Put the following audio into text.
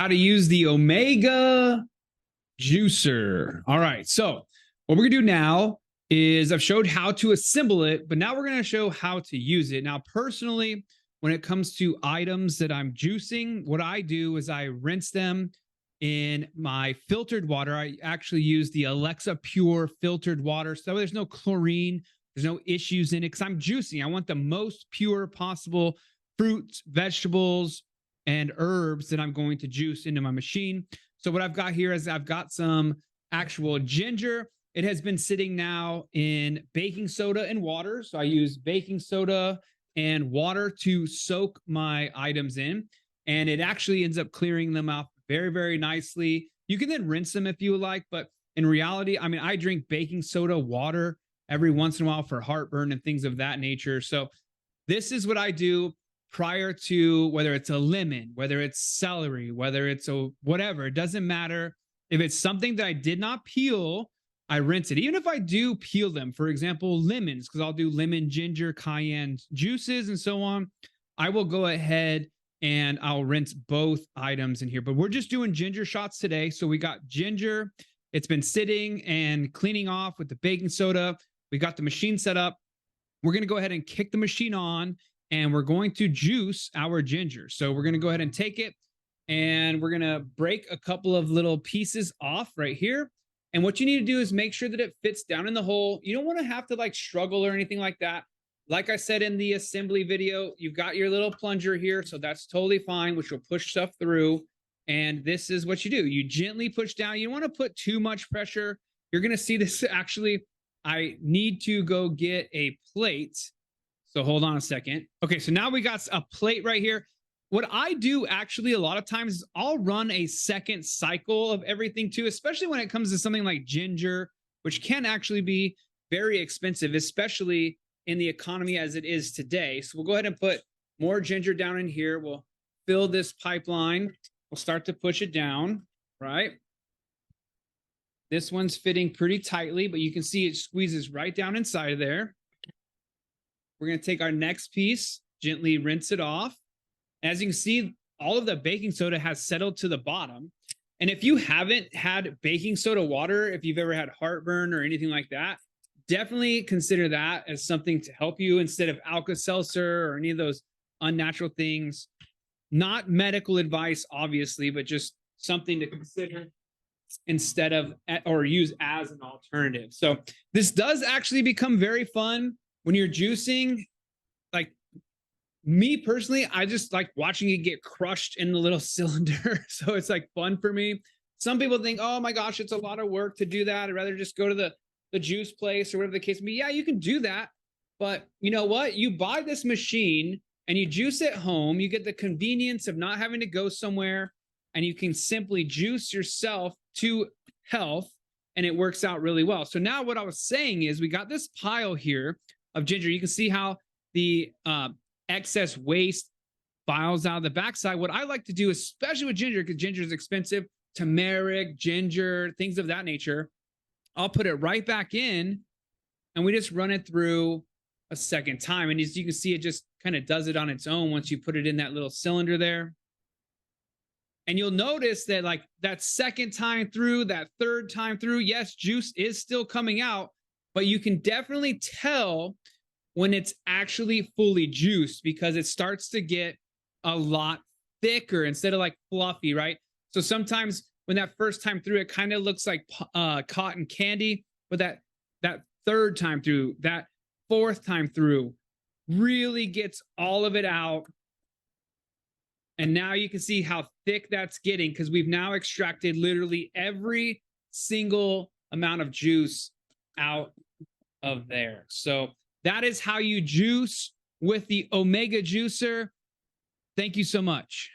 How to use the Omega juicer. All right, so what we're gonna do now is I've showed how to assemble it, but now we're gonna show how to use it. Now, personally, when it comes to items that I'm juicing, what I do is I rinse them in my filtered water. I actually use the Alexa Pure filtered water, so there's no chlorine, there's no issues in it because I'm juicing. I want the most pure possible fruits, vegetables, and herbs that I'm going to juice into my machine. So what I've got here is I've got some actual ginger. It has been sitting now in baking soda and water. So I use baking soda and water to soak my items in, and it actually ends up clearing them out very, very nicely. You can then rinse them if you would like, but in reality, I mean, I drink baking soda water every once in a while for heartburn and things of that nature. So this is what I do prior to, whether it's a lemon, whether it's celery, whether it's a whatever, it doesn't matter. If it's something that I did not peel, I rinse it. Even if I do peel them, for example, lemons, because I'll do lemon, ginger, cayenne juices and so on, I will go ahead and I'll rinse both items in here. But we're just doing ginger shots today. So we got ginger. It's been sitting and cleaning off with the baking soda. We got the machine set up. We're going to go ahead and kick the machine on, and we're going to juice our ginger. So we're going to go ahead and take it, and we're going to break a couple of little pieces off right here. And what you need to do is make sure that it fits down in the hole. You don't want to have to like struggle or anything like that. Like I said in the assembly video, you've got your little plunger here, so that's totally fine, which will push stuff through. And this is what you do. You gently push down. You don't want to put too much pressure. You're going to see this actually. I need to go get a plate. So hold on a second. Okay, so now we got a plate right here. What I do actually a lot of times is I'll run a second cycle of everything too, especially when it comes to something like ginger, which can actually be very expensive, especially in the economy as it is today. So we'll go ahead and put more ginger down in here. We'll fill this pipeline. We'll start to push it down, right? This one's fitting pretty tightly, but you can see it squeezes right down inside of there. We're going to take our next piece, gently rinse it off. As you can see, all of the baking soda has settled to the bottom. And if you haven't had baking soda water, if you've ever had heartburn or anything like that, definitely consider that as something to help you instead of Alka-Seltzer or any of those unnatural things. Not medical advice, obviously, but just something to consider instead of, or use as an alternative. So this does actually become very fun when you're juicing. Like me personally, I just like watching it get crushed in the little cylinder. So it's like fun for me. Some people think, oh my gosh, it's a lot of work to do that. I'd rather just go to the juice place or whatever the case may be. Yeah, you can do that. But you know what? You buy this machine and you juice at home. You get the convenience of not having to go somewhere, and you can simply juice yourself to health, and it works out really well. So now what I was saying is we got this pile here of ginger. You can see how the excess waste files out of the backside. What I like to do, especially with ginger, because ginger is expensive, turmeric, ginger, things of that nature, I'll put it right back in, and we just run it through a second time. And as you can see, it just kind of does it on its own once you put it in that little cylinder there. And you'll notice that like that second time through, that third time through, yes, juice is still coming out, but you can definitely tell when it's actually fully juiced because it starts to get a lot thicker instead of like fluffy, right? So sometimes when that first time through, it kind of looks like cotton candy, but that third time through, that fourth time through really gets all of it out. And now you can see how thick that's getting because we've now extracted literally every single amount of juice out of there. So that is how you juice with the Omega juicer. Thank you so much.